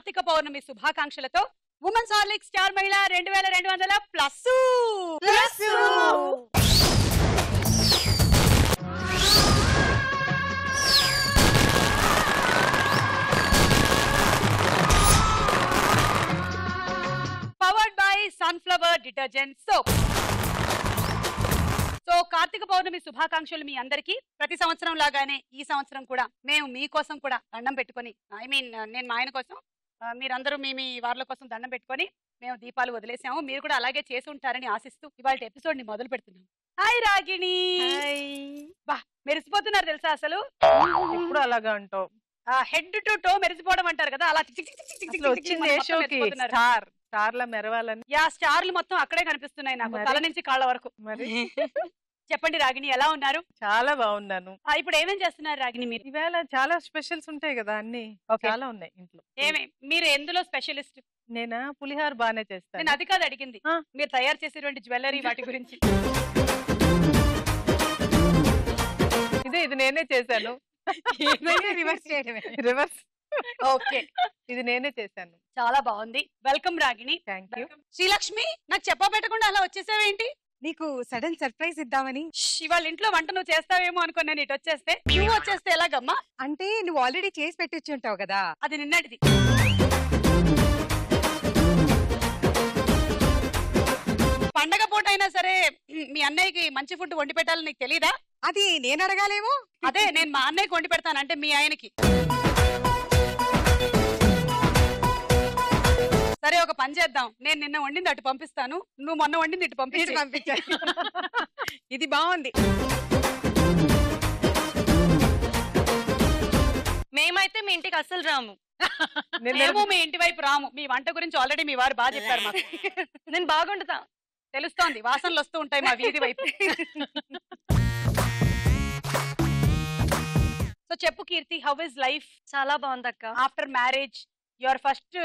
కార్తీక పౌర్ణమి శుభాకాంక్షలతో women's Horlicks star Mahila 2200 plus powered by sunflower detergent soap. So Karthika Pournami శుభాకాంక్షలు మీ అందరికీ. ప్రతి సంవత్సరం లాగానే ఈ సంవత్సరం కూడా మేము మీకోసం కూడా దండం పెట్టుకొని, నేను మా ఆయన కోసం, మీరందరూ మీ వార్ల కోసం దండం పెట్టుకొని మేము దీపాలు వదిలేసాము. మీరు కూడా అలాగే చేసి ఉంటారని ఆశిస్తూ ఇవాళ ఎపిసోడ్ ని మొదలు పెడుతున్నాం. హాయ్ రాగిణి. బా మెరిసిపోతున్నారు తెలుసా అసలు. ఎప్పుడు అలాగా అంటావు. హెడ్ టు టో మెరిసిపోవడం అంటారు కదా, అలా స్టార్ల మెరవాలని. స్టార్లు మొత్తం అక్కడే కనిపిస్తున్నాయి నాకు, తల నుంచి కాళ్ళ వరకు. మరి చెప్పండి రాగిణి, ఎలా ఉన్నారు? చాలా బాగున్నాను. ఇప్పుడు ఏమేం చేస్తున్నారు రాగిణి మీరు? ఇవాళ చాలా స్పెషల్స్ ఉంటాయి కదా, అన్ని చాలా ఉన్నాయి ఇంట్లో. మీరు ఎందులో స్పెషలిస్ట్? నేనా పులిహార బాగానే చేస్తాను. నేను అది కాదు అడిగింది, మీరు తయారు చేసేటువంటి జ్యువెలరీ వాటి గురించి. ఇది నేనే చేశాను. రివర్స్. ఓకే, ఇది నేనే చేశాను. చాలా బాగుంది. Welcome Ragini. Thank you. Srilakshmi, నాకు చెప్పబెట్టకుండా అలా వచ్చేసావేంటి? నీకు సడన్ సర్ప్రైజ్ ఇద్దామని. ఇవాళ ఇంట్లో వంట నువ్వు చేస్తావేమో అనుకున్నాను. ఇటు వచ్చేస్తే నువ్వు వచ్చేస్తే ఎలాగమ్మా? అంటే నువ్వు ఆల్రెడీ చేసి పెట్టించి ఉంటావు కదా. అది నిన్నటిది. పండగ పూట అయినా సరే మీ అన్నయ్యకి మంచి ఫుడ్ వండి పెట్టాలని నీకు తెలీదా? అది నేను అడగాలేమో. అదే నేను మా అన్నయ్యకి వండి పెడతాను, అంటే మీ ఆయనకి. సరే ఒక పని చేద్దాం, నేను నిన్న వండింది అటు పంపిస్తాను, నువ్వు మొన్న వండింది ఇటు పంపించాను. ఇది బాగుంది. మేమైతే మీ ఇంటికి అస్సలు రాము. మేము మీ ఇంటి వైపు రాము. మీ వంట గురించి ఆల్రెడీ మీ వారు బాగా చెప్పారు మాకు. నేను బాగుంటుందా తెలుస్తోంది, వాసనలు వస్తూ ఉంటాయి మా వీధి వైపు. సో చెప్పు కీర్తి, హౌ ఇస్ లైఫ్? చాలా బాగుంది అక్క. After marriage your first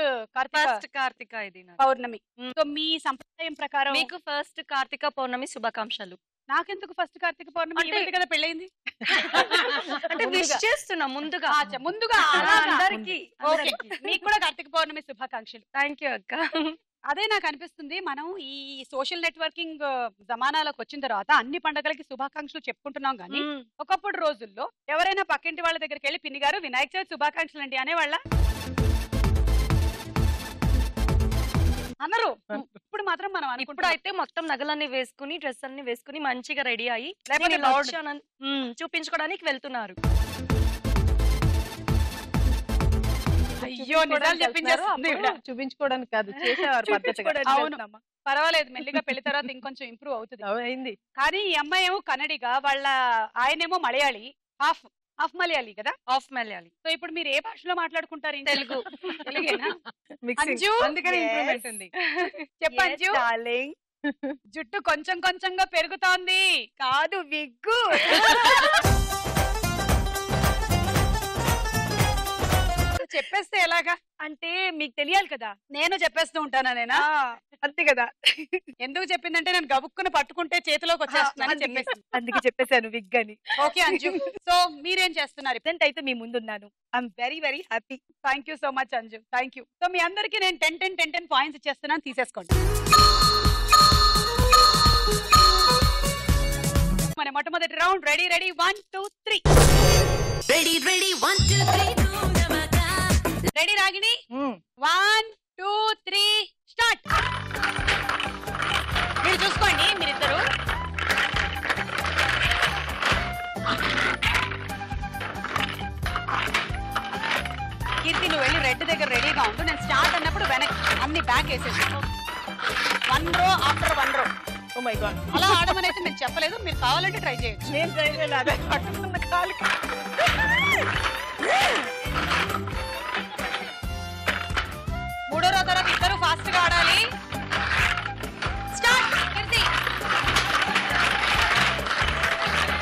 Karthika ఇది పౌర్ణమి. సో మీ సంప్రదాయం ప్రకారం మీకు ఫస్ట్ కార్తిక పౌర్ణమి శుభాకాంక్షలు. నాకెందుకు ఫస్ట్ కార్తీక పౌర్ణమి? అంటే కదా పెళ్ళైంది. అంటే విష్ చేస్తున్నా ముందుగా అందరికి. మీకు కూడా కార్తీక పౌర్ణమి శుభాకాంక్షలు. థ్యాంక్ యూ అక్క. అదే నాకు అనిపిస్తుంది, మనం ఈ సోషల్ నెట్వర్కింగ్ జమానాలకు వచ్చిన తర్వాత అన్ని పండుగలకి శుభాకాంక్షలు చెప్పుకుంటున్నాం కానీ ఒకప్పుడు రోజుల్లో ఎవరైనా పక్కింటి వాళ్ళ దగ్గరికి వెళ్ళి పిన్ని గారు వినాయక చవితి శుభాకాంక్షలు అండి అనేవాళ్ళ అన్నారు. ఇప్పుడు మాత్రం మనం ఇప్పుడు అయితే మొత్తం నగలన్నీ వేసుకుని డ్రెస్ అన్ని వేసుకుని మంచిగా రెడీ అయ్యి చూపించుకోవడానికి వెళ్తున్నారు. అయ్యో నిజాలు చెప్పించేస్తారు. చూపించుకోవడానికి కాదు, చేసేవారు. అవును పర్వాలేదు, మెల్లిగా పెళ్లి తర్వాత ఇంకొంచెం ఇంప్రూవ్ అవుతుంది. అయింది. కానీ ఈ అమ్మాయి ఏమో కన్నడిగా, వాళ్ళ ఆయనేమో మలయాళీ, హాఫ్ మలయాళీ కదా. హాఫ్ మలయాళీ. సో ఇప్పుడు మీరు ఏ భాషలో మాట్లాడుకుంటారు? తెలుగు. తెలుగేనా? చెప్పండి. జుట్టు కొంచెం కొంచెంగా పెరుగుతోంది. కాదు విగ్గు. చెప్పేస్తే ఎలాగా? అంటే మీకు తెలియాలి కదా, నేను చెప్పేస్తూ ఉంటానా? నేనా అంతే కదా. ఎందుకు చెప్పిందంటే నేను గబుక్కును పట్టుకుంటే చేతిలోకి వచ్చేస్తున్నాను చెప్పేసి, అందుకే చెప్పేశాను విగ్ అని. ఓకే అంజు, సో మీరేం చేస్తున్నారు? ప్రెసెంట్ అయితే మీ ముందున్నాను. I'm very very happy. Thank you so much Anju, thank you. So మీ అందరికి నేను 10 పాయింట్స్ ఇచ్చేస్తున్నాను, తీసేసుకోండి. మన మొట్టమొదటి round ready 1 2 3. Ready 1 2 3. Ready Ragini? 1 2 3 start. మీరు చూసుకోండి మీరిద్దరు. కీర్తి నువ్వు వెళ్ళి రెడ్ దగ్గర రెడీగా ఉండు, నేను స్టార్ట్ అన్నప్పుడు వెనక్కి అన్ని బ్యాక్ వేసేసి 1 రో ఆఫ్టర్ 1 రో. ఓ మై గాడ్, అలా ఆడమని అయితే మీరు చెప్పలేదు, మీరు కావాలంటే ట్రై చేయొచ్చు. నేను ట్రై చేయాలి. అదే పట్టుకున్న కాలుకి. మూడో రో తర్వాత ఇద్దరు ఫాస్ట్ గా ఆడాలి. Start.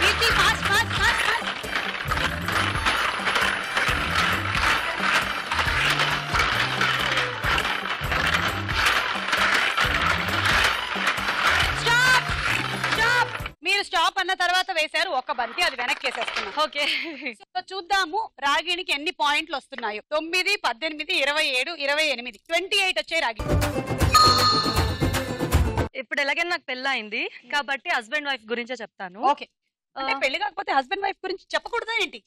Keerthi fast fast fast fast. Stop stop. మీరు స్టాప్ అన్న తర్వాత వేశారు ఒక బంతి, అది వెనక్కి వేసేస్తున్నాం. ఓకే సో చూద్దాము రాగిణికి ఎన్ని పాయింట్లు వస్తున్నాయో. 9, 18, 27, 28, 28 వచ్చాయి రాగిణి. ఇప్పుడు ఎలాగైనా నాకు పెళ్ళయింది కాబట్టి హస్బెండ్ వైఫ్ గురించే చెప్తాను. ఓకే, అంటే పెళ్లి కాకపోతే హస్బెండ్ వైఫ్ గురించి చెప్పకూడదా ఏంటి?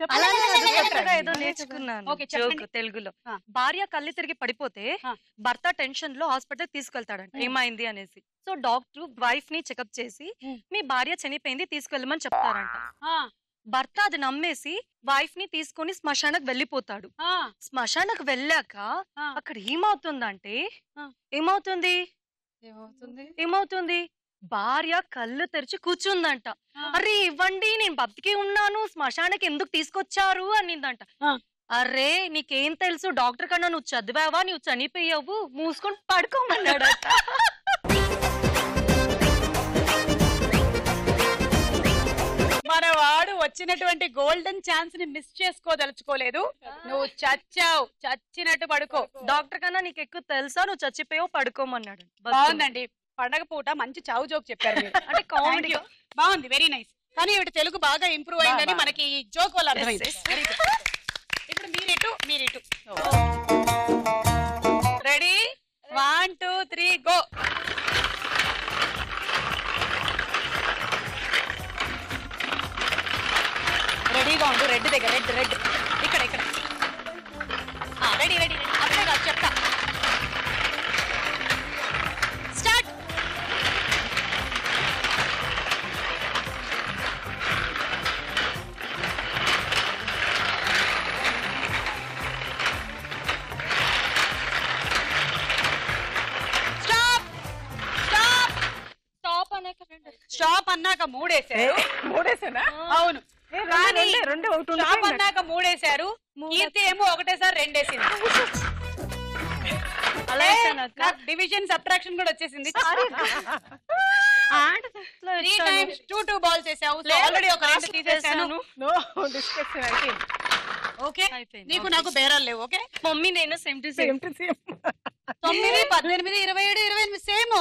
ఏదో నేర్చుకున్నాను ఓకే, చెప్పండి. joke తెలుగులో. ఆ. భార్య కళ్ళు తిరిగి పడిపోతే ఆ. భర్త టెన్షన్ లో హాస్పిటల్ తీసుకెళ్తాడంట ఏమైంది అనేసి. సో డాక్టర్ వైఫ్ ని చెకప్ చేసి మీ భార్య చనిపోయింది తీసుకెళ్ళమని చెప్తారంట. భర్త అది నమ్మేసి వైఫ్ ని తీసుకొని శ్మశానకు వెళ్ళిపోతాడు. శ్మశానకు వెళ్ళాక అక్కడ ఏమవుతుందంటే ఏమవుతుంది భార్య కళ్ళు తెరిచి కూర్చుందంట. అరే ఇవ్వండి, నేను బతికి ఉన్నాను, శ్మశానకి ఎందుకు తీసుకొచ్చారు అనిందంట. అరే నీకేం తెలుసు, డాక్టర్ కన్నా నువ్వు చదివావా, నువ్వు చనిపోయావు, మూసుకొని పడుకోమన్నాడట. మన వాడు వచ్చినటువంటి గోల్డెన్ ఛాన్స్ ని మిస్ చేసుకోదలుచుకోలేదు. నువ్వు చచ్చావు, చచ్చినట్టు పడుకో. డాక్టర్ కన్నా నీకు ఎక్కువ తెలుసా, నువ్వు చచ్చిపోయావు, పడుకోమన్నాడు. బాగుందండి, పండగ పూట మంచి చావు జోక్ చెప్పారు మీరు. అంటే కామెడీ బాగుంది, వెరీ నైస్. కానీ ఇవి తెలుగు బాగా ఇంప్రూవ్ అయిందని మనకి ఈ జోక్ వల్ల అర్థమైంది. ఇప్పుడు మీరిటు రెడీ, 1, 2, 3 గో. రెడీగా ఉండు, రెడ్ దగ్గర, రెడ్ ఇక్కడ రెడీ అప్పుడే కాదు చెప్తా. స్టార్ట్. స్టాప్ అన్నాక 3 వేసారు. 3 వేసానా? అవును, కానీ స్టాప్ అన్నాక 3 వేసారు. కీర్తి ఏమో ఒకటేసారి 2 వేసింది. నాకు డివిజన్ సబ్ట్రాక్షన్ కూడా వచ్చేసింది. 3 times 2 బాల్స్ వేసావు. ఆల్రెడీ ఒక 2 తీసేసాను. ఓకే, నీకు నాకు బేరాలు లేవు. ఓకే, మమ్మీ నేను సేమ్ టు సేమ్ 9, 18, 27, 28 సేమ్.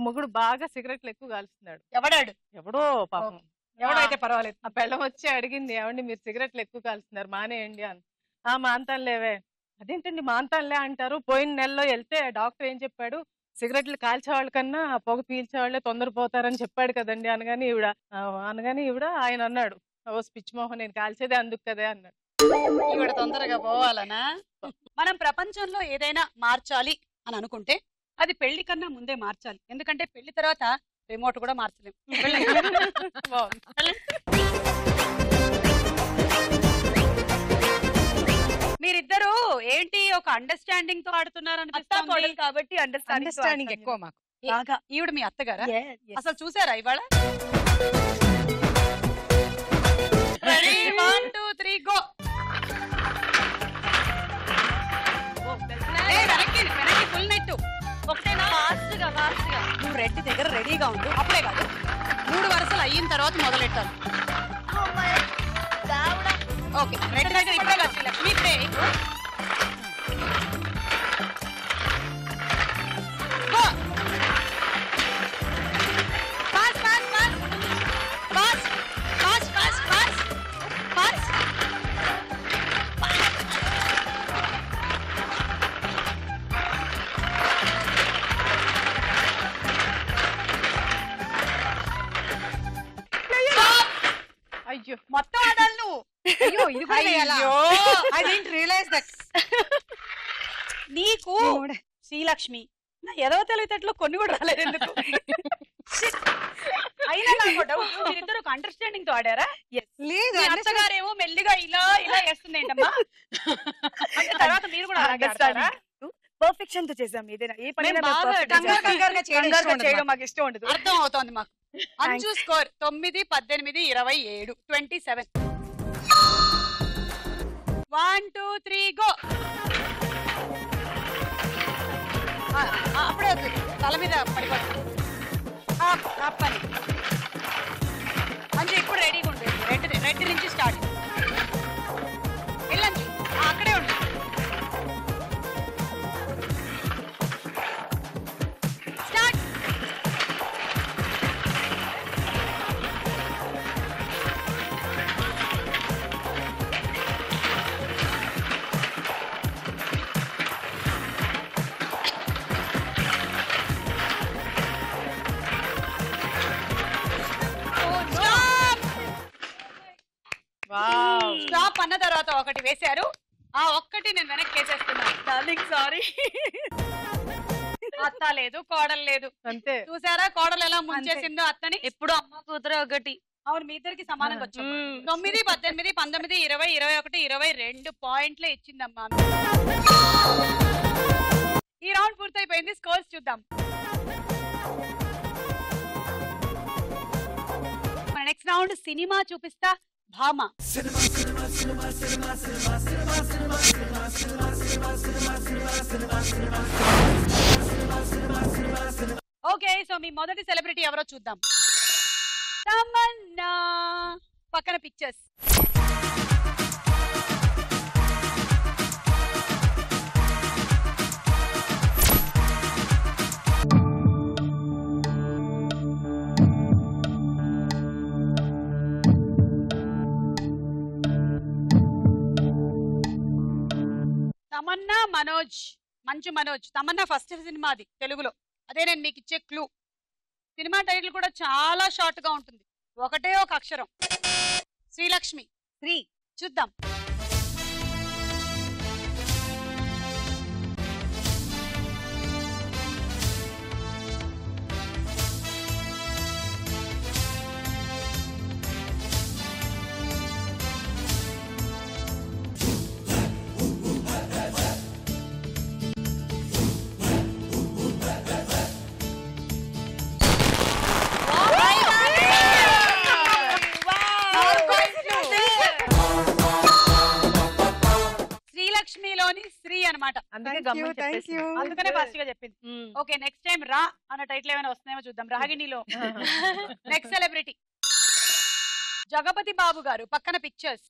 మొగుడు బాగా సిగరెట్లు ఎక్కువ కాలుస్తున్నాడు. ఎవడాడు? ఎవడో పాపం, ఎవడైతే పర్వాలేదు. ఆ పెళ్ళం వచ్చి అడిగింది, ఏమండి మీరు సిగరెట్లు ఎక్కువ కాలుస్తున్నారు, మానేయండి అని. మాంతాన్లేవే. అదేంటండి మాంతాన్లే అంటారు, పోయిన నెలలో వెళ్తే డాక్టర్ ఏం చెప్పాడు, సిగరెట్లు కాల్చేవాళ్ళ కన్నా పొగ పీల్చేవాళ్లే తొందరపోతారని చెప్పాడు కదండి అనగానే ఈవిడ ఆయన అన్నాడు, ఓ స్పిచ్ మోహన్, నేను కాల్చేదే అందుకు కదే అన్నాడు. ఈవిడ తొందరగా పోవాలనా? మనం ప్రపంచంలో ఏదైనా మార్చాలి అని అనుకుంటే అది పెళ్లి కన్నా ముందే మార్చాలి. ఎందుకంటే పెళ్లి తర్వాత రిమోట్ కూడా మార్చలేం. మీరిద్దరు ఏంటి ఒక అండర్స్టాండింగ్ తో ఆడుతున్నారు అనిపిస్తుంది కాబట్టి అండర్స్టాండింగ్ ఎక్కువ మాకు. ఈవిడ మీ అత్తగారా? అసలు చూసారా ఇవాళ? Ready, 1, 2, 3 go. వెనక్కి ఫుల్ నెట్టు. ఒకటేనా? ఫాస్ట్ గా నువ్వు రెడ్ దగ్గర రెడీగా ఉండు. అప్పుడే కాదు, 3 వరుసలు అయిన తర్వాత మొదలెట్టాలి. ఓకే, రెడ్ దగ్గర ఇప్పుడే కాదు, లక్ష్మి ఇప్పుడే. అయ్యో, మొత్తం ఆడాలి నువ్వు. అయ్యో ఇది కూడా వేయాలా? I didn't realize that. నీకు శ్రీలక్ష్మి నా ఎదవ తెలివితేటలో కొన్ని కూడా రాలేదు ఎందుకు? అయినా నాకు డౌట్, మీరిద్దరు ఒక అండర్స్టాండింగ్ తో ఆడారా? లేదు, మీ అత్తగారేమో మెల్లిగా ఇలా వేస్తుంది ఏంటమ్మా? అంటే తర్వాత మీరు కూడా అలాగే ఆడతారా? పర్ఫెక్షన్ తో చేసాం ఏదైనా, ఏ పని కంగారుగా చేయడం మాకు ఇష్టం ఉండదు. అర్థం అవుతోంది మాకు. అంచు స్కోర్ 9, 18, 27, 27. 1, 2, 3 గో. అప్పుడే వద్దు, తల మీద పడిపోతుంది. పని అంచు ఇప్పుడు రెడీగా ఉంటుంది. రెడ్ నుంచి స్టార్ట్. వెళ్ళండి, అక్కడే ఉంటుంది. స్టార్ట్. డ్రాప్ అన్న తర్వాత ఒకటి వేశారు, ఆ ఒక్కటి నేను వెనక్కి వేసేస్తున్నాను. Darling sorry. అత్త లేదు, కోడలు లేదు. అంతే. చూసారా కోడలు ఎలా ముంచేసిందో అత్తని. ఎప్పుడు అమ్మ కూతురు ఒకటి. అవును, మీ ఇద్దరికి సమానంగా వచ్చాం. 9, 18, 19, 20, 21, 22 పాయింట్లే ఇచ్చిందమ్మా. ఈ రౌండ్ పూర్తయిపోయింది. స్కోర్స్ చూద్దాం. మన నెక్స్ట్ రౌండ్ సినిమా చూపిస్తా భామ. ఓకే, సో మీ మొదటి సెలబ్రిటీ ఎవరో చూద్దాం. తమన్నా. పక్కన pictures. Tamannaah, Manoj, Manchu Manoj. Tamannaah first cinema అది తెలుగులో. అదే నేను మీకు ఇచ్చే క్లూ. సినిమా టైటిల్ కూడా చాలా షార్ట్ గా ఉంటుంది, ఒకటే ఒక అక్షరం. శ్రీలక్ష్మి. శ్రీ. చూద్దాం. శ్రీలక్ష్మిలోని శ్రీ అన్నమాట. అందుకే గమ్మని చెప్పేసి. అందుకనే ఫస్ట్ గా చెప్పింది. ఓకే, నెక్స్ట్ టైం రా అన్న టైటిల్ ఏమైనా వస్తున్నాయో చూద్దాం. రాగిణిలో. నెక్స్ట్ సెలబ్రిటీ జగపతి బాబు గారు. పక్కన పిక్చర్స్.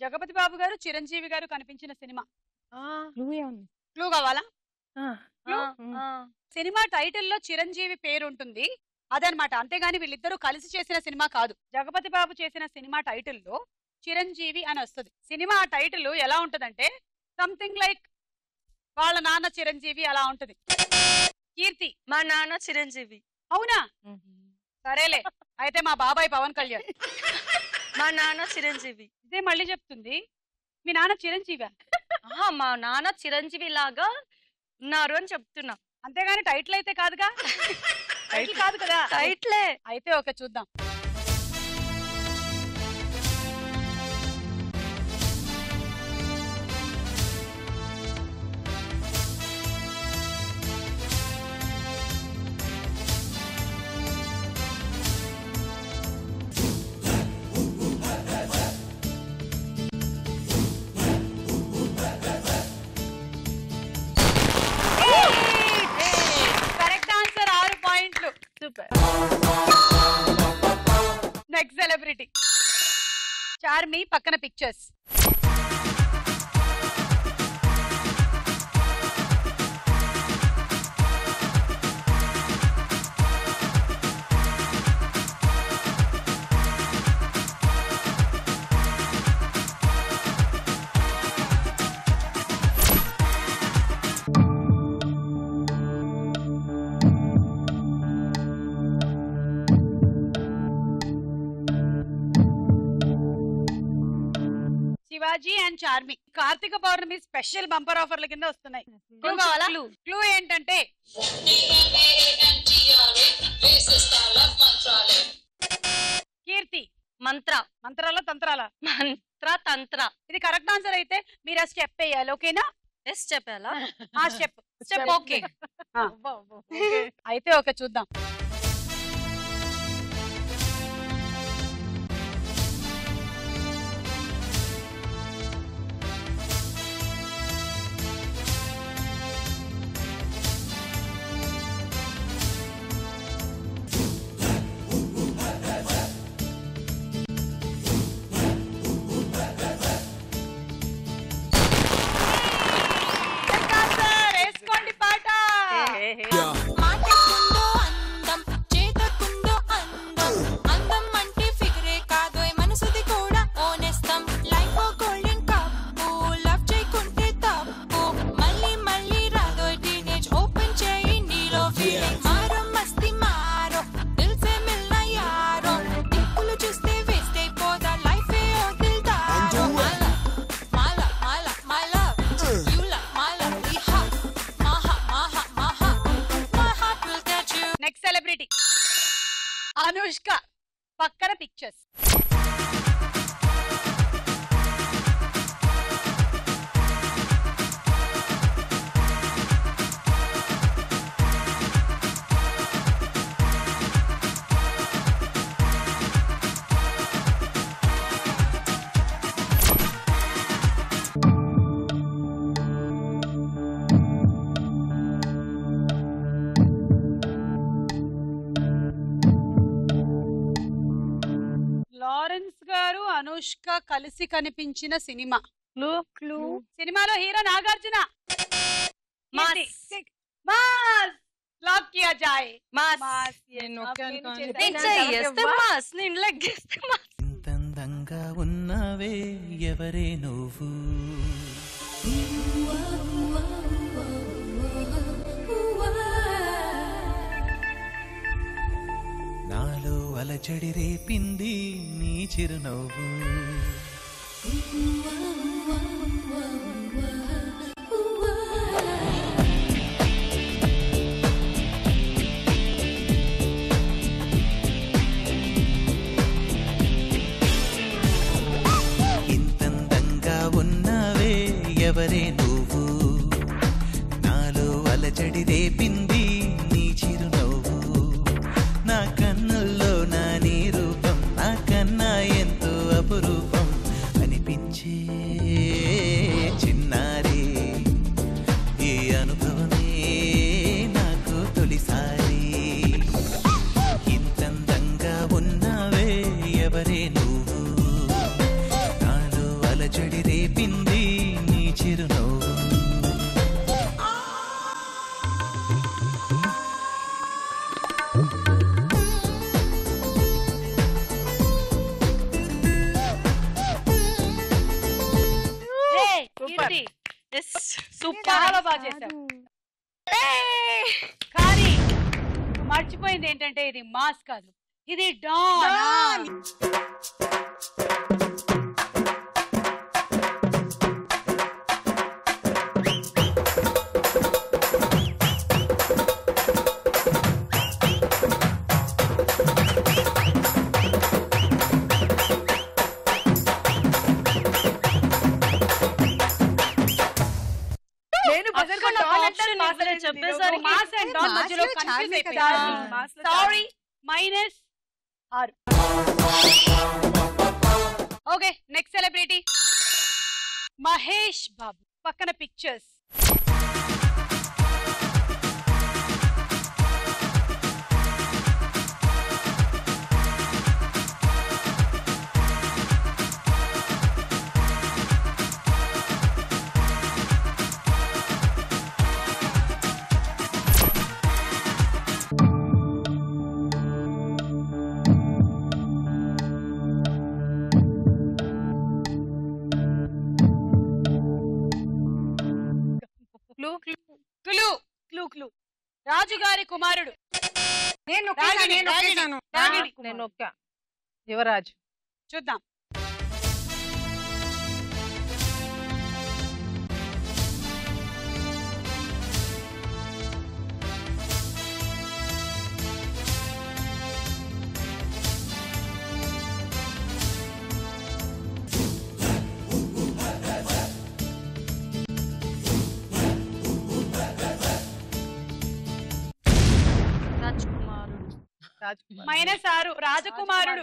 జగపతి బాబు గారు, చిరంజీవి గారు కనిపించిన సినిమా. క్లూ కావాలా? సినిమా టైటిల్ లో చిరంజీవి పేరు ఉంటుంది, అదనమాట. అంతేగాని వీళ్ళిద్దరూ కలిసి చేసిన సినిమా కాదు. జగపతి బాబు చేసిన సినిమా టైటిల్ లో చిరంజీవి అని వస్తుంది. సినిమా టైటిల్ ఎలా ఉంటదంటే సంథింగ్ లైక్ వాళ్ళ నాన్న చిరంజీవి అలా ఉంటది. కీర్తి. మా నాన్న చిరంజీవి. అవునా? సరేలే, అయితే మా బాబాయ్ పవన్ కళ్యాణ్. మా నాన్న చిరంజీవి. ఇదే మళ్ళీ చెప్తుంది. మీ నాన్న చిరంజీవి? మా నాన్న చిరంజీవి లాగా ఉన్నారు అని చెప్తున్నా. అంతేగాని టైటిల్ అయితే కాదుగా. టైటిల్ కాదు కదా. టైటిలే. అయితే ఓకే, చూద్దాం. Correct answer. 6 పాయింట్లు. సూపర్. Next celebrity Charmi. పక్కన pictures. Sivaji and Charmi. Karthika Pournami special bumper ఆఫర్ల కింద వస్తున్నాయి. క్లూ కావాలా? క్లూ ఏంటంటే కీర్తి. మంత్ర. మంత్రాల తంత్రాల? మంత్ర తంత్ర. ఇది కరెక్ట్ ఆన్సర్ అయితే మీరు ఆ స్టెప్ వేయాలి. ఓకేనా? ఎస్ చెప్పాలా? ఆ స్టెప్ స్టెప్ ఓకే. అయితే ఓకే, చూద్దాం. పక్కన పిక్చర్స్. లారెన్స్ గారు అనుష్క కలిసి కనిపించిన సినిమా. క్లూ సినిమాలో హీరో నాగార్జున. మాస్. మాస్ లాక్ కియా జాయే. మాస్. మాస్. నేను ఒకే అనుకోని నేను చేస్తే మాస్, నేను లెగ్గేస్తే మాస్. ఇంతందంగా ఉన్నవే ఎవరే నువ్వు, నాలో అలజడి రేపింది నీ చిరునవ్వు. ఇంతందంగా ఉన్నవే ఎవరే నువ్వు, నాలో అలజడి రేపింది నీ చిరునవ్వు. నా కన్నుల్లో నా నీ రూపం నాకన్నా ఎంతో అపురూపం అనిపించే చిన్నారి, ఈ అనుభవమే నాకు తొలిసారి. ఇంతందంగా ఉన్నవే ఎవరే నువ్వు, నాలో అలజడి రేపింది నీ చిరునవ్వు. కీర్తి సూపర్. చాలా బాగా చేశావు. కానీ మర్చిపోయింది ఏంటంటే ఇది మాస్ కాదు, ఇది డాన్. నేను బజర్ అక్కడ నాకు option ఇవ్వలే చెప్పేసరికి. మాస్ అండ్ డాన్ మధ్యలో మాస్లో కన్ఫ్యూజ్ చార్మి కదా. మాస్లో sorry, minus 6. Okay, next celebrity Mahesh Babu. పక్కన పిక్చర్స్. క్లూ రాజుగారి కుమారుడు. నేను నొక్కేశాను, రాగిణి, నేను నొక్కేశాను. రాగిణి. నేను ఒక్క యువరాజు. చూద్దాం. -6 రాజకుమారుడు.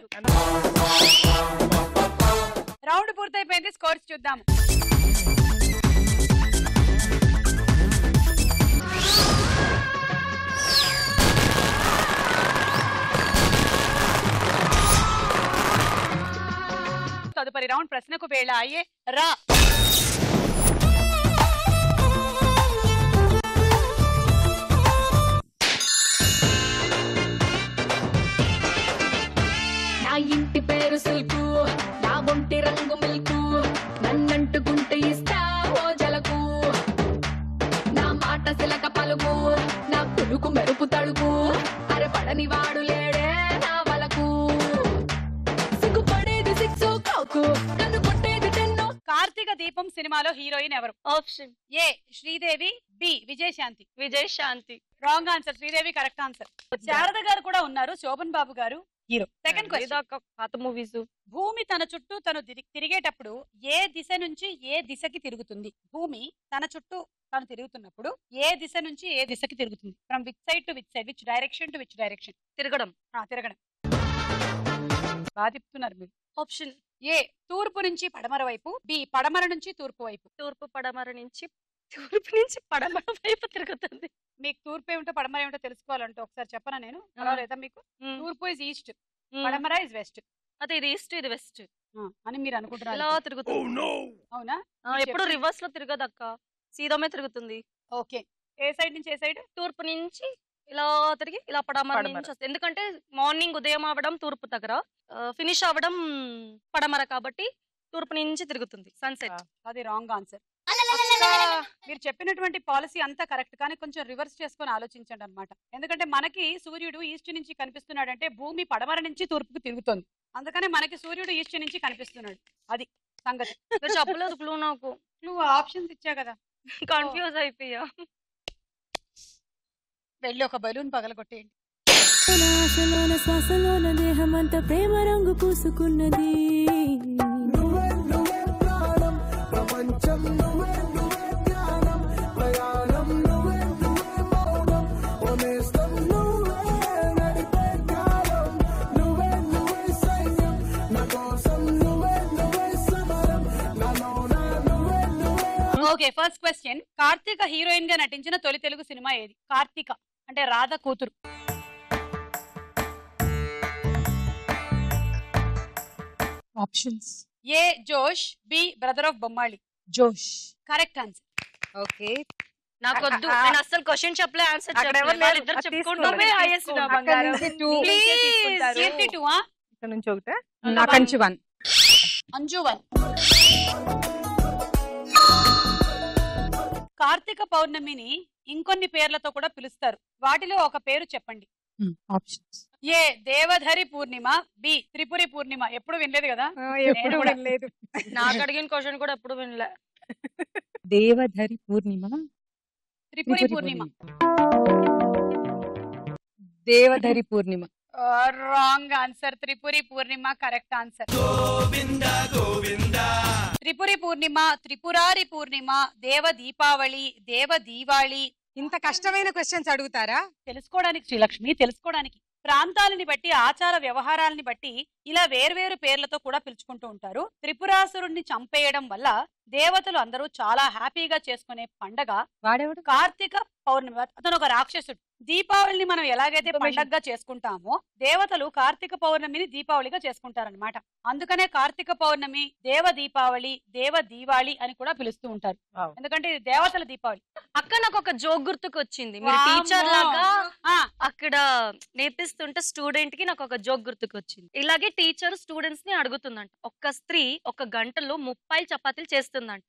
రౌండ్ పూర్తయిపోయింది, స్కోర్స్ చూద్దాం. తదుపరి రౌండ్ ప్రశ్నకు వేళ అయ్యే రా. ఇంటి పేరు సిల్కు, నా ఒంటి రంగు మిల్కు, నన్నంటుకుంటే ఇస్తా ఓ జలకు, నా మాట సిలక పలుకు, నా పులుకు మెరుపు తడుకు, అరే పడని వాడు లేడే నా వలకు, సిగ్గుపడేది సిక్స్ కాకు, నన్ను కొట్టేది టెన్ను. కార్తీక దీపం సినిమాలో హీరోయిన్ ఎవరు? Option A Sridevi, B Vijayashanti. Vijayashanti. Wrong answer, Sridevi correct answer. Sharada garu కూడా ఉన్నారు, Sobhan Babu garu, hero. Second question, పాత మూవీస్. భూమి తన చుట్టూ తను తిరిగేటప్పుడు ఏ దిశ నుంచి ఏ దిశకి తిరుగుతుంది? భూమి తన చుట్టూ తను తిరుగుతున్నప్పుడు ఏ దిశ నుంచి ఏ దిశకి తిరుగుతుంది? From which side to which side, which direction to which direction? తిరగడం. తిరగడం. బాగా తిప్పుతున్నారు మీరు. ఆప్షన్ ఏ తూర్పు నుంచి పడమర వైపు, బి పడమర నుంచి తూర్పు వైపు. తూర్పు పడమర నుంచి పడమర వైపు తిరుగుతుంది. మీకు తూర్పు ఏమిటో పడమర ఏమిటో తెలుసుకోవాలంటే ఒకసారి చెప్పనా నేను? పర్వాలేదా మీకు? తూర్పు ఇస్ ఈస్ట్, పడమర ఇస్ వెస్ట్. అదే ఇది ఈస్ట్ ఇది వెస్ట్ అని మీరు అనుకుంటున్నారు. ఇలా తిరుగుతుంది. అవునా? ఎప్పుడు రివర్స్ లో తిరగదు అక్క, సీదామే తిరుగుతుంది. ఓకే. ఏ సైడ్ నుంచి ఏ సైడ్? తూర్పు నుంచి ఇలా తిరిగి ఇలా పడమర నుంచి వస్తుంది. ఎందుకంటే మార్నింగ్ ఉదయం అవ్వడం తూర్పు దగ్గర, ఫినిష్ అవ్వడం పడమర, కాబట్టి తూర్పు నుంచి తిరుగుతుంది. సన్సెట్. అది రాంగ్ ఆన్సర్. మీరు చెప్పినటువంటి పాలసీ అంతా కరెక్ట్, కానీ కొంచెం రివర్స్ చేసుకొని ఆలోచించండి అనమాట. ఎందుకంటే మనకి సూర్యుడు ఈస్ట్ నుంచి కనిపిస్తున్నాడంటే భూమి పడమర నుంచి తూర్పుకు తిరుగుతోంది, అందుకనే మనకి సూర్యుడు ఈస్ట్ నుంచి కనిపిస్తున్నాడు. అది సంగతి. చెప్పలేదు క్లూ నాకు. నువ్వు ఆప్షన్స్ ఇచ్చా కదా, కన్ఫ్యూజ్ అయిపోయా. వెళ్ళి ఒక బలూన్ పగలగొట్టేయండి. ఆశలోన శ్వాసలోన దేహమంత ప్రేమ రంగు పూసుకున్నది. Okay, first question. Karthika heroine గా నటించిన తొలి తెలుగు సినిమా ఏది? కార్తీక అంటే రాధ కూతురు. ఆప్షన్స్. ఏ జోష్, B brother of Bommali. Josh. Correct answer. Okay. నాకు వద్దు, నేను అసలు క్వశ్చన్ చెప్పలే, ఆన్సర్ అక్కడ ఎవరు లేరు. ఇద్దరు అది చెప్పుకుంటామే. తీసుకోండి. highest నా అక్కడ బంగారం. నుంచి two. Please. కీర్తి 2, ఇక్కడ నుంచి ఒకటే. అక్కడి నుంచి 1. అంజు 1. కార్తీక పౌర్ణమిని ఇంకొన్ని పేర్లతో కూడా పిలుస్తారు, వాటిలో ఒక పేరు చెప్పండి. ఆప్షన్స్. ఏ దేవధరి పూర్ణిమ, బి త్రిపురి పూర్ణిమ. ఎప్పుడు వినలేదు కదా? ఎప్పుడు కూడా. వినలేదు. నాకు అడిగిన క్వశ్చన్ కూడా ఎప్పుడు వినలే. Devadhari Purnima, Tripuri Purnima. Devadhari Purnima. Wrong answer. Tripuri Purnima correct answer. Tripuri Purnima, Tripurari Purnima, Deva Deepavali, దేవ దీవాళి. ఇంత కష్టమైన క్వశ్చన్స్ అడుగుతారా? తెలుసుకోవడానికి శ్రీలక్ష్మి, తెలుసుకోవడానికి ప్రాంతాలని బట్టి ఆచార వ్యవహారాలని బట్టి ఇలా వేర్వేరు పేర్లతో కూడా పిలుచుకుంటూ ఉంటారు. త్రిపురాసురుణ్ణి చంపేయడం వల్ల దేవతలు అందరూ చాలా హ్యాపీగా చేసుకునే పండగ వాడేవాడు? కార్తీక పౌర్ణమి. అతను ఒక రాక్షసుడు. దీపావళిని మనం ఎలాగైతే పండగగా చేసుకుంటామో దేవతలు కార్తీక పౌర్ణమిని దీపావళిగా చేసుకుంటారనమాట. అందుకనే కార్తీక పౌర్ణమి, దేవ దీపావళి, దేవ దీవాలి అని కూడా పిలుస్తూ ఉంటారు. ఎందుకంటే ఇది దేవతల దీపావళి. అక్క నాకు ఒక జోక్ గుర్తుకు వచ్చింది. మీరు టీచర్ లాగా అక్కడ నేర్పిస్తుంటే స్టూడెంట్ కి నాకు ఒక జోక్ గుర్తుకు వచ్చింది. ఇలాగే టీచర్ స్టూడెంట్స్ ని అడుగుతుందంట, ఒక స్త్రీ ఒక గంటలో 30 చపాతీలు చేస్తుందంట.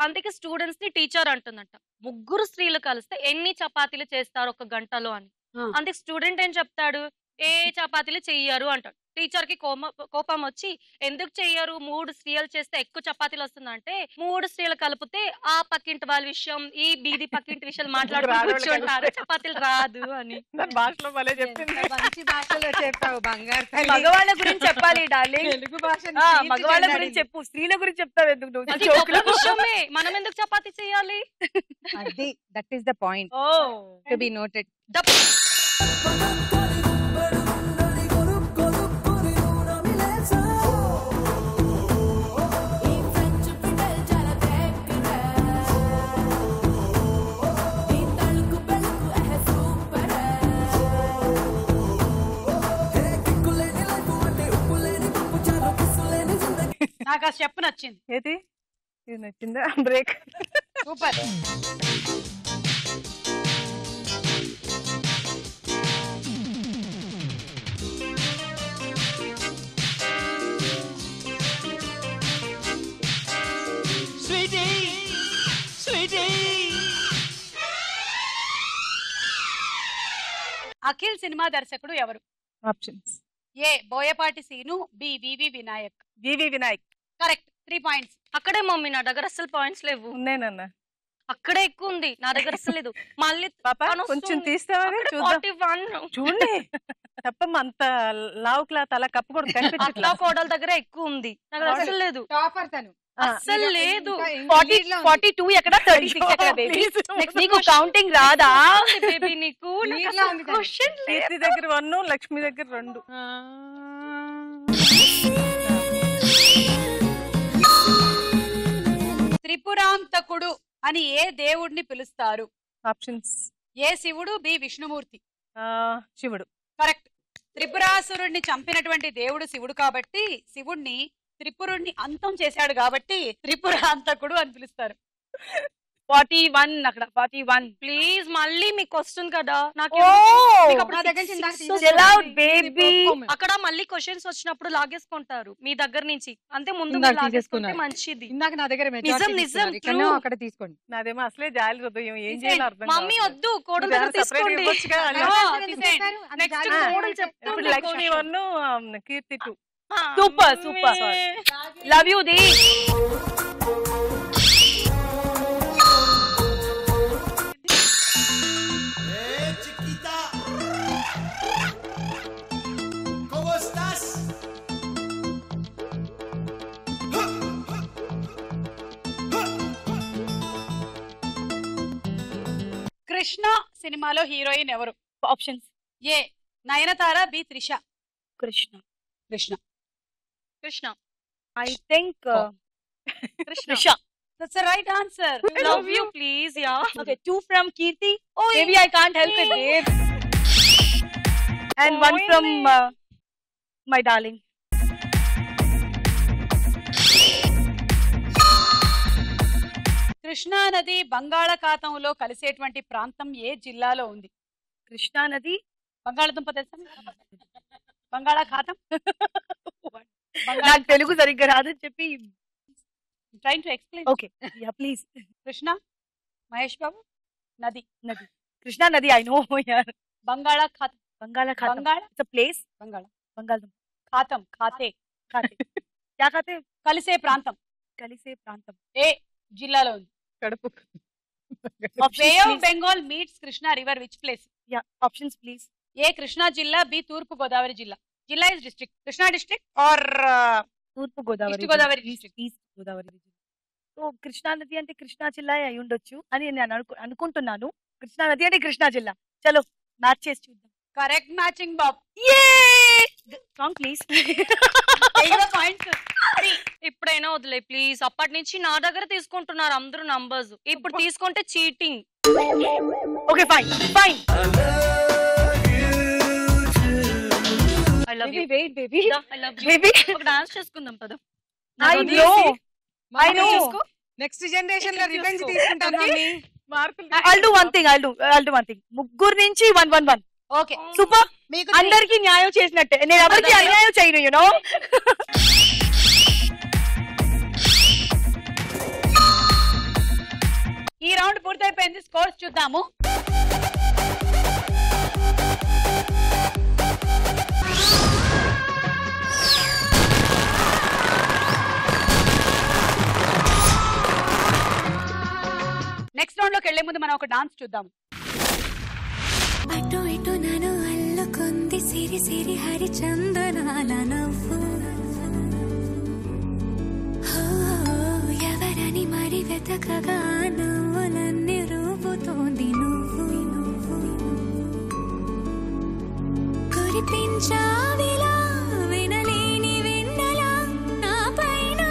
అందుకే స్టూడెంట్స్ ని టీచర్ అంటుందంట, ముగ్గురు స్త్రీలు కలిస్తే ఎన్ని చపాతీలు చేస్తారు ఒక గంటలో అని. అందుకే స్టూడెంట్ ఏం చెప్తాడు, ఏ చపాతీలు చెయ్యరు అంటాడు. టీచర్ కి కోపం వచ్చి, ఎందుకు చెయ్యరు, 3 స్త్రీలు చేస్తే ఎక్కువ చపాతీలు వస్తుందంటే, 3 స్త్రీలు కలిపితే ఆ పక్కింటి వాళ్ళ విషయం, ఈ బీది పక్కింటి విషయాలు మాట్లాడుకుంటూ కూర్చుంటారు, చపాతీలు రాదు అని. భాషలో భలే చెప్పింది. మంచి భాషలో చెప్పావు బంగారు. మగవాళ్ళ గురించి చెప్పాలి డార్లింగ్. తెలుగు భాష మగవాళ్ళ గురించి చెప్పు, స్త్రీల గురించి చెప్తావు ఎందుకు నువ్వు? అది గొప్ప విషయమే, మనం ఎందుకు చపాతీ చేయాలి? అది that is the point to be noted. నాకు ఆ స్టెప్ నచ్చింది. ఏది ఇది నచ్చిందా? బ్రేక్. సూపర్. అఖిల్ సినిమా దర్శకుడు ఎవరు? ఆప్షన్స్. ఏ బోయపాటి సీను, బి వివి వినాయక్. వివి వినాయక్ కరెక్ట్. 3 పాయింట్స్. అక్కడే మమ్మీ, నా దగ్గర అసలు పాయింట్స్ లేవు. ఉన్నానన్న. అక్కడే ఎక్కువ ఉంది, నా దగ్గర అసలు లేదు. మళ్ళీ పాప కొంచెం తీస్తావని చూద్దాం. 41 చూడండి తప్పమ్మ, అంత లావు క్లాత్ అలా కప్పకూడదు, అత్తా కనిపించట్లేదు. కోడల దగ్గర ఎక్కువ ఉంది, నాకు అసలు లేదు, టాపర్ తను. అస్సలు లేదు. 42 ఎక్కడ 36 ఎక్కడ బేబీ? నీకు కౌంటింగ్ రాదా బేబీ? నీకు క్వశ్చన్ కీర్తి దగ్గర 1, లక్ష్మి దగ్గర 2. త్రిపురాంతకుడు అని ఏ దేవుడిని పిలుస్తారు? ఆప్షన్స్: ఏ శివుడు, బి విష్ణుమూర్తి. శివుడు. కరెక్ట్. త్రిపురాసురుడిని చంపినటువంటి దేవుడు శివుడు కాబట్టి శివుడిని త్రిపురుడిని అంతం చేశాడు కాబట్టి త్రిపురాంతకుడు అని పిలుస్తారు. 41 అక్కడ 41. ప్లీజ్ మళ్ళీ మీకు వస్తుంది కదా, నాకు అక్కడ మళ్ళీ క్వశ్చన్స్ వచ్చినప్పుడు లాగేసుకుంటారు మీ దగ్గర నుంచి, అంతే ముందు లాగేసుకుంటే మంచిది. ఇందాక నా దగ్గర నిజం నిజం true. అక్కడ తీసుకోండి. నాదేమో అసలే జాలి హృదయం, ఏం చేయాలో అర్థం మమ్మీ వద్దు, కోడలు దగ్గర తీసుకోండి. నెక్స్ట్ కోడలు చెప్తుంది. Lakshmi 1, Keerthi 2. Super super, love you ది. కృష్ణ సినిమాలో హీరోయిన్ ఎవరు? Options: A Nayanthara, B Trisha. Krishna. Krishna. Krishna. I think Trisha. That's the right answer. Love you please. Yeah. Okay, 2 from Kirti. Oh, maybe I can't help it, babe. And 1 from my darling. Krishna నది బంగాళాఖాతంలో కలిసేటువంటి ప్రాంతం ఏ జిల్లాలో ఉంది? కృష్ణా నది బంగాళదుంప తెలుసా? బంగాళాఖాతం నాకు తెలుగు సరిగ్గా రాదని చెప్పి train to explain. Okay yeah please. Krishna, Mahesh Babu. నది. నది. కృష్ణా నది ఐ నో యార్. బంగాళాఖాతం. బంగాళాఖాతం. బంగాళ ఇట్స్ అ ప్లేస్. బంగాళ. బంగాళదుంప. ఖాతం. ఖాతే. ఖాతే. యా ఖాతే. కలిసే ప్రాంతం. కలిసే ప్రాంతం ఏ జిల్లాలో ఉంది? కడుపు. Bay of Bengal meets Krishna river which place? Yeah options please. A Krishna జిల్లా, బి తూర్పు గోదావరి జిల్లా. జిల్లా is district. Krishna district or తూర్పు Godavari? East Godavari district. East Godavari జిల్లా. సో కృష్ణా నది అంటే కృష్ణా జిల్లా అయి ఉండొచ్చు అని నేను అనుకుంటున్నాను. కృష్ణా నది అంటే కృష్ణా జిల్లా. చలో మ్యాచ్ చేసి చూద్దాం. Correct matching Bob. Song please. Points ఇప్పుడైనా వదిలే ప్లీజ్. అప్పటి నుంచి నా దగ్గర తీసుకుంటున్నారు అందరూ నంబర్స్, ఇప్పుడు తీసుకుంటే cheating. Okay fine fine. I love you. Wait baby. I love you. Baby ఒక డాన్స్ చేసుకుందాం పద. I know. నెక్స్ట్ జనరేషన్ లో రివెంజ్ తీసుకుంటాను మమ్మీ. మార్కులు. I'll do one thing. ముగ్గురు నుంచి 1-1-1. Okay super. అందరికి న్యాయం చేసినట్టే, నేను ఎవరికి అన్యాయం చేయను. You know. ఈ రౌండ్ పూర్తయిపోయింది. స్కోర్స్ చూద్దాము. నెక్స్ట్ రౌండ్ లోకి వెళ్లే ముందు మనం ఒక డాన్స్ చూద్దాము. అటు ఇటు నన్ను అల్లుకుంది సిరి సిరి హరిచందనాల నవ్వు. ఎవరని మరి వెతకగా నవ్వులన్నీ రూపుతోంది నువ్వు. కురిపించావిలా వినలేని వెన్నెలా నా పైన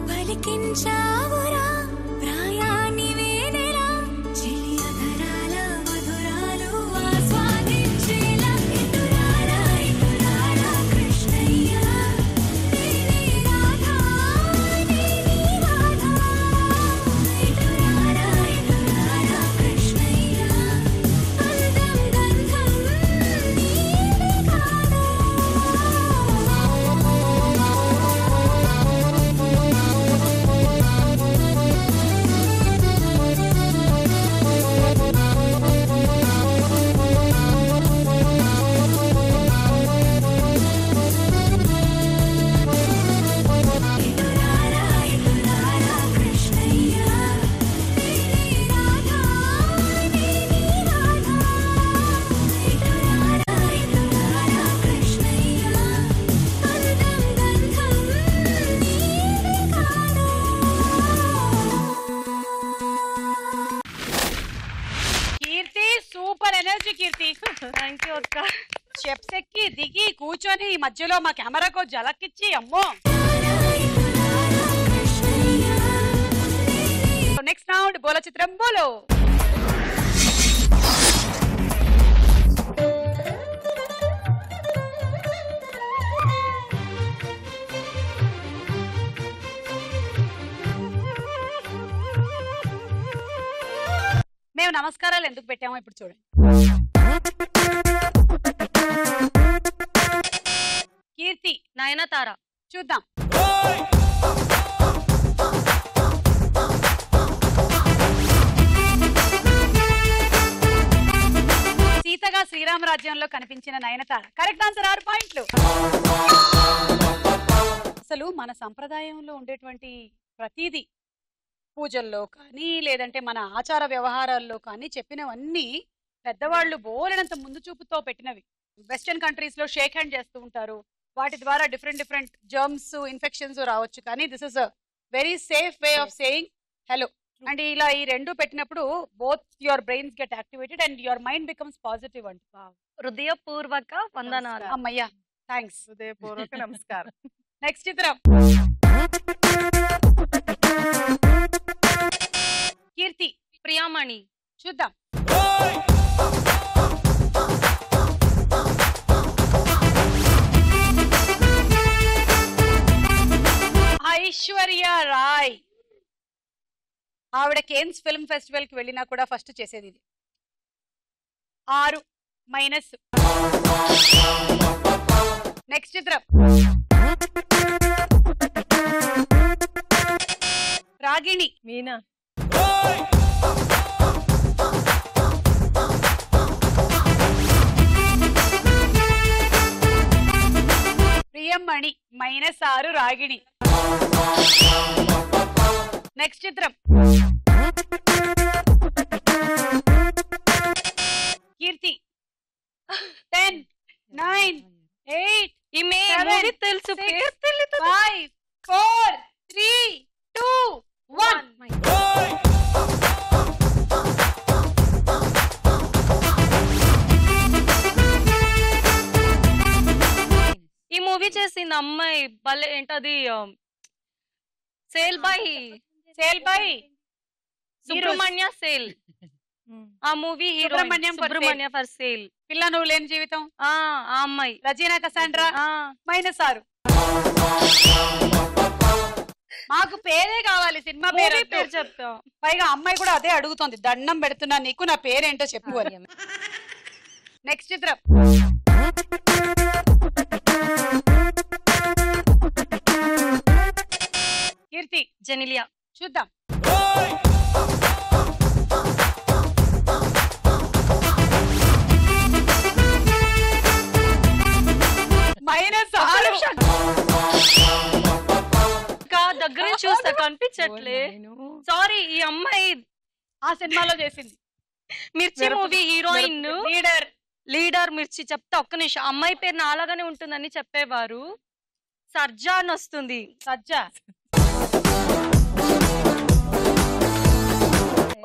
పలికించావురా ప్రాయాన్ని వేనెలా చిలియధరాల మధురాలు ఆస్వాదించేలా. ఇటురారా ఇటురారా కృష్ణయ్య నేనే రాధా నీ స్టెప్స్ ఎక్కి దిగి కూర్చొని మధ్యలో మా కెమెరాకు జలకిచ్చి అమ్మో. నెక్స్ట్ రౌండ్ బోలో చిత్రం బోలో. మేము నమస్కారాలు ఎందుకు పెట్టామో ఇప్పుడు చూడండి. కీర్తి, నయనతార. చూద్దాం. సీతగా శ్రీరామరాజ్యంలో కనిపించిన నయనతార. కరెక్ట్ ఆన్సర్, 6 పాయింట్లు. అసలు మన సంప్రదాయంలో ఉండేటువంటి ప్రతిదీ పూజల్లో కానీ లేదంటే మన ఆచార వ్యవహారాల్లో కానీ చెప్పినవన్నీ పెద్దవాళ్ళు బోలెడంత ముందు చూపుతో పెట్టినవి. వెస్టర్న్ కంట్రీస్ లో షేక్ హ్యాండ్ చేస్తూ ఉంటారు, వాటి ద్వారా డిఫరెంట్ జర్మ్స్ ఇన్ఫెక్షన్స్ రావచ్చు, కానీ this is a very safe way of saying hello. And ఇలా ఈ రెండు పెట్టినప్పుడు both your brains get activated and your mind becomes positive అంట. హృదయపూర్వక వందనాలు. అమ్మయ్యా, థ్యాంక్స్. హృదయపూర్వక నమస్కారం. నెక్స్ట్ చిత్రం. కీర్తి, ప్రియామణి. చూద్దాం. ఐశ్వర్య రాయ్. ఆవిడ కేన్స్ ఫిల్మ్ ఫెస్టివల్ కి వెళ్ళినా కూడా ఫస్ట్ చేసేది ఇది. 6 మైనస్. నెక్స్ట్ చిత్రం. రాగిణి. మీనా. ప్రియమణి. -6 రాగిణి. నెక్స్ట్ చిత్రం. కీర్తి. 10, 9, 8, ఈమె 7, మూవీ తెలుసు, 6, పేరు తెలీదు. 5, 4, 3, 2, 1. ఈ మూవీ చేసింది అమ్మాయి భలే ఏంటది, సేల్ బై సుబ్రహ్మణ్య సేల్. ఆ మూవీ సుబ్రహ్మణ్యం ఫర్ సేల్. పిల్ల నువ్వు లేని జీవితం. ఆ అమ్మాయి రజీనా కసాండ్రా. -6. మాకు పేరే కావాలి, సినిమా పేరు చెప్తా. పైగా అమ్మాయి కూడా అదే అడుగుతోంది, దండం పెడుతున్నా నీకు, నా పేరేంటో చెప్పు అని. నెక్స్ట్ చిత్రం. కీర్తి. జెనిలియా. చూద్దాం. -6. దగ్గర చూస్తా కనిపించట్లే. సారీ, ఈ అమ్మాయి ఆ సినిమాలో చేసింది. మిర్చి మూవీ హీరోయిన్, లీడర్ మిర్చి. చెప్తా ఒక్క నిమిషం. అమ్మాయి పేరు నాలాగానే ఉంటుందని చెప్పేవారు. సర్జా అని వస్తుంది. సజ్జా.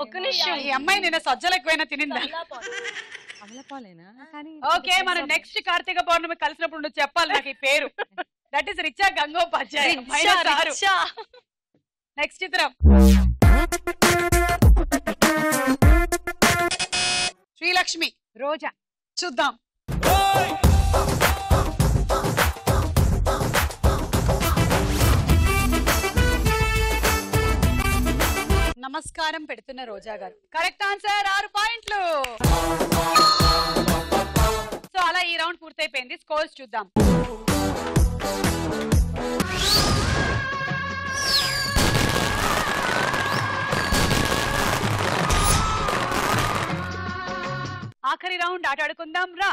ఒక్క నిమిషం. ఈ అమ్మాయి నిన్న సజ్జలు ఎక్కువైనా తినిందా? ఓకే, మనం నెక్స్ట్ కార్తీక పౌర్ణమి కలిసినప్పుడు నువ్వు చెప్పాలి నాకు ఈ పేరు. That is Richa Gangopadhyay. Next చిత్రం. శ్రీలక్ష్మి. రోజా. చూద్దాం. నమస్కారం పెడుతున్న రోజా గారు. కరెక్ట్ ఆన్సర్, 6 పాయింట్లు. సో అలా ఈ రౌండ్ పూర్తయిపోయింది. స్కోర్స్ చూద్దాం. ఆఖరి రౌండ్ ఆట ఆడుకుందాం రా.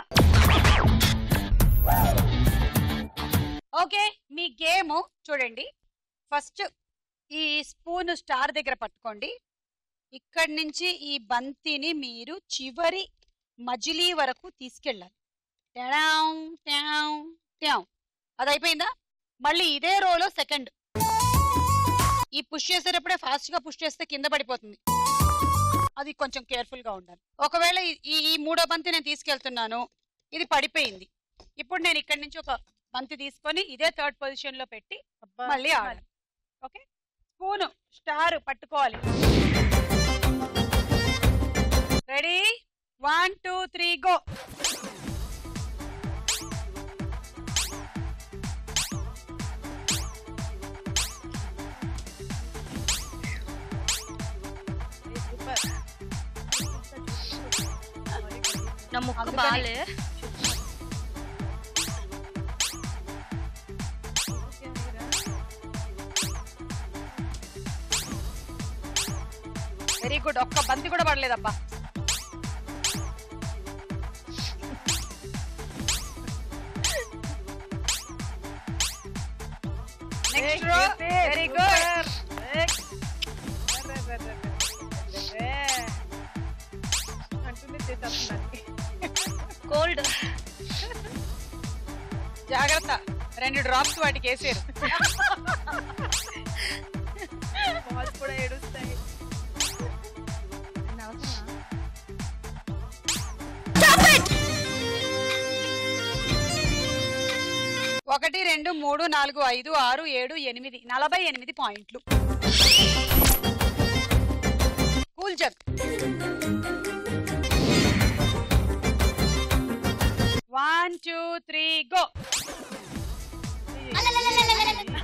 ఓకే, మీ గేమ్ చూడండి. ఫస్ట్ ఈ స్పూన్ స్టార్ దగ్గర పట్టుకోండి. ఇక్కడి నుంచి ఈ బంతిని మీరు చివరి మజిలీ వరకు తీసుకెళ్ళాలి. అది అయిపోయిందా? మళ్ళీ ఇదే రోలో సెకండ్. ఈ పుష్ చేసేటప్పుడే ఫాస్ట్ గా పుష్ చేస్తే కింద పడిపోతుంది, అది కొంచెం కేర్ఫుల్ గా ఉండాలి. ఒకవేళ ఈ 3వ బంతి నేను తీసుకెళ్తున్నాను, ఇది పడిపోయింది. ఇప్పుడు నేను ఇక్కడి నుంచి ఒక బంతి తీసుకొని ఇదే థర్డ్ పొజిషన్ లో పెట్టి మళ్ళీ ఆడాలి. ఓకే, స్పూన్ స్టార్ పట్టుకోవాలి. Ready, 1 2 3 go. నా ముక్కు బాలే. వెరీ గుడ్, ఒక్క బంతి కూడా పడలేదబ్బా. Next row, very good. Cold, జాగ్రత్త, 2 డ్రాప్స్ వాటికి వేసారు. బాల్స్ కూడా ఏడుస్తాయి. 1 2 3 4 5 6 7 8 48 పాయింట్లు. Cool jug. 1 2 3 గో.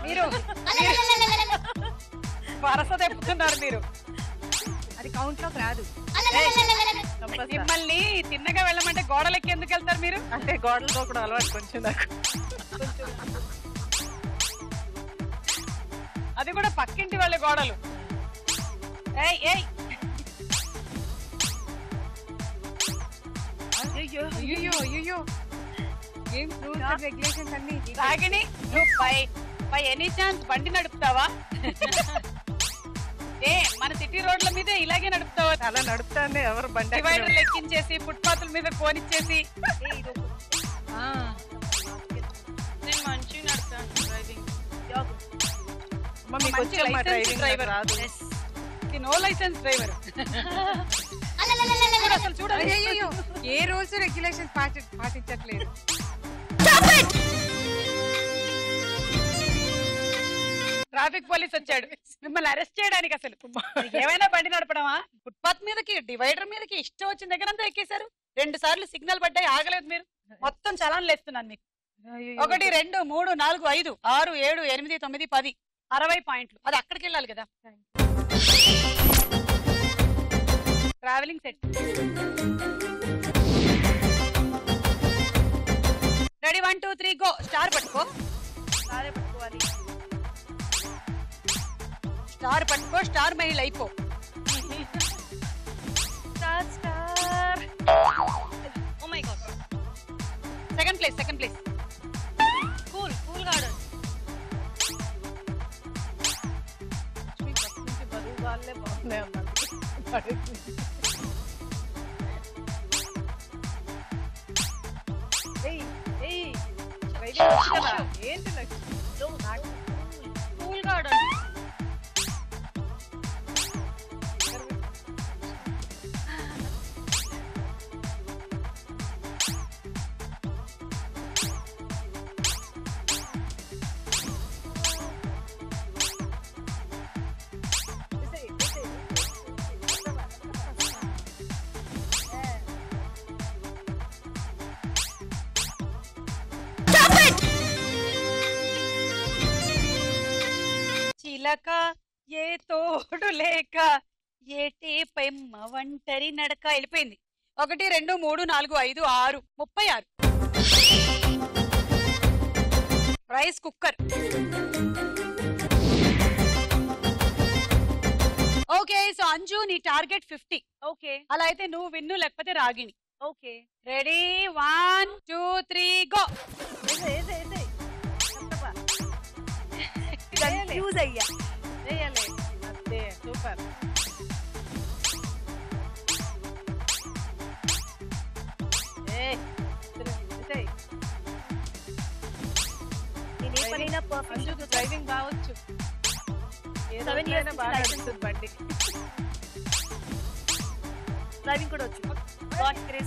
మీరు వరస తెప్పుతున్నారు మీరు. అది కౌంట్ లోకి రాదు. మిమ్మల్ని తిన్నగా వెళ్ళమంటే గోడలకి ఎందుకు వెళ్తారు మీరు? అంటే గోడలతో కూడా అలవాటు కొంచెం నాకు. అది కూడా పక్కింటి వాళ్ళ గోడలు. ఏయ్ ఏయ్, అయ్యో ఏం రూల్స్ రెగ్యులేషన్స్ అన్ని. రాగిణి, నువ్వు బై ఎనీ ఛాన్స్ బండి నడుపుతావా? ఏ మన సిటీ రోడ్ల మీద ఇలాగే నడుపుతావా? అలా నడుపుతానే ఎవరు బండి డివైడర్లు ఎక్కించేసి ఫుట్పాత్ల మీద కోనిచ్చేసి. నేను మంచిగా నడుపుతాను డ్రైవింగ్. మీకు వచ్చే మా డ్రైవింగ్ డ్రైవర్ రాదు. No license driver. అసలు చూడాలి, అయ్యో ఏ రూల్స్ రెగ్యులేషన్స్ పాటించట్లేదు. ట్రాఫిక్ పోలీస్ వచ్చాడు మిమ్మల్ని అరెస్ట్ చేయడానికి. అసలు ఏమైనా బండి నడపడమా? ఫుట్పాత్ మీదకి డివైడర్ మీదకి ఇష్టం వచ్చిన దగ్గరంతా ఎక్కేశారు. 2 సార్లు సిగ్నల్ పడ్డాయి, ఆగలేదు మీరు. మొత్తం చలాన్లు వేస్తున్నాను మీకు. 1 2 3 4 5 6 7 8 9 10 60 పాయింట్లు. అది అక్కడికి వెళ్ళాలి కదా. Travelling set. Ready, 1 2 3 go. Star పట్టుకో. సారే పట్టుకోవాలి. స్టార్ పట్టుకో, స్టార్ మహిళ అయిపో. Star star. Oh my god. Second place, second place. Cool cool garden. బరువు వాళ్ళే బాగున్నాయి అన్నమాట. ఏంటి కూల్ గార్డెన్. చిలక ఏ తోడు లేక ఏటే పెమ్మ ఒంటరి నడక. వెళ్ళిపోయింది. 1 2 3 4 5 6 36. Rice cooker. Okay, so Anju నీ టార్గెట్ 50. ఓకే అలా అయితే నువ్వు విన్ను, లేకపోతే Ragini. Okay. Ready, 1 2 3 go. Confuse అయ్యా. చేయాలి. అంతే, సూపర్. డ్రైవింగ్ బావచ్చు. 7 years బాగా నడుస్తుంది బండి. డ్రైవింగ్ కూడా వచ్చు.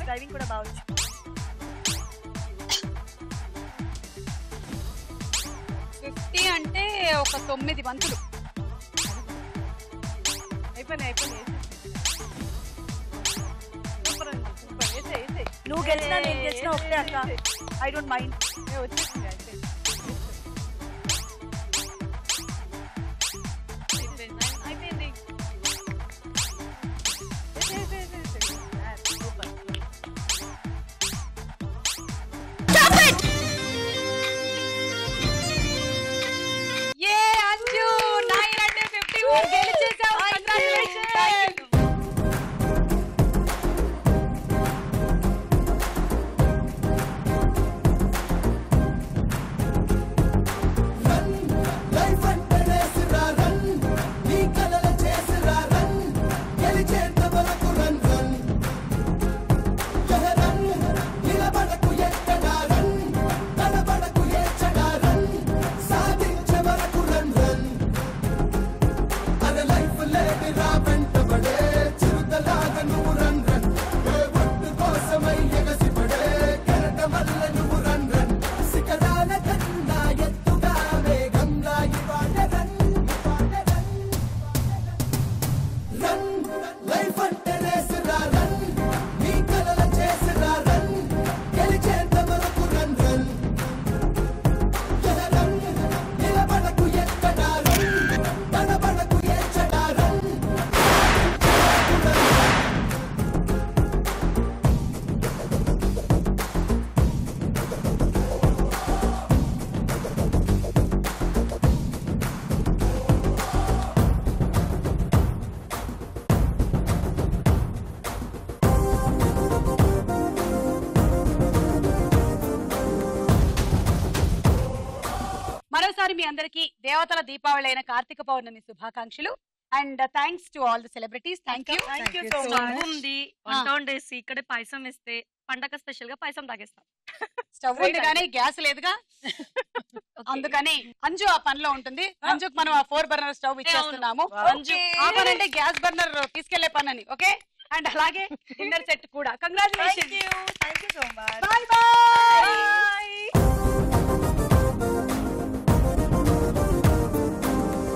డ్రైవింగ్ కూడా బావచ్చు. ఒక 9 బంతులు. అయిపోయినాయి. సూపర్ అండి, సూపర్. వేసేయ్. నువ్వు గెలిచినా నేను గెలిచినా ఒకటే అక్క. I don't mind. వచ్చేసింది అయితే. అయిపోయింది. సూపర్. ఏ అంజు 951 గెలిచేసావు. కంగ్రాట్యులేషన్స్. మరోసారి మీ అందరికీ దేవతల దీపావళి అయిన కార్తీక పౌర్ణమి శుభాకాంక్షలు. And thanks to all the celebrities. Thank you so much. ఉంది వంట వండేసి ఇక్కడే పాయసం ఇస్తే పండగ స్పెషల్ గా పాయసం తాగేస్తాం. స్టవ్ ఉంది కానీ గ్యాస్ లేదుగా, అందుకని అంజు ఆ పనిలో ఉంటుంది. అంజుకు మనం ఆ 4 బర్నర్ స్టవ్ ఇచ్చేస్తున్నాము. అంజు ఆ పని అంటే గ్యాస్ బర్నర్ తీసుకెళ్లే పని అని. ఓకే, అండ్ అలాగే డిన్నర్ సెట్ కూడా. Congratulation. Thank you so much. Bye bye.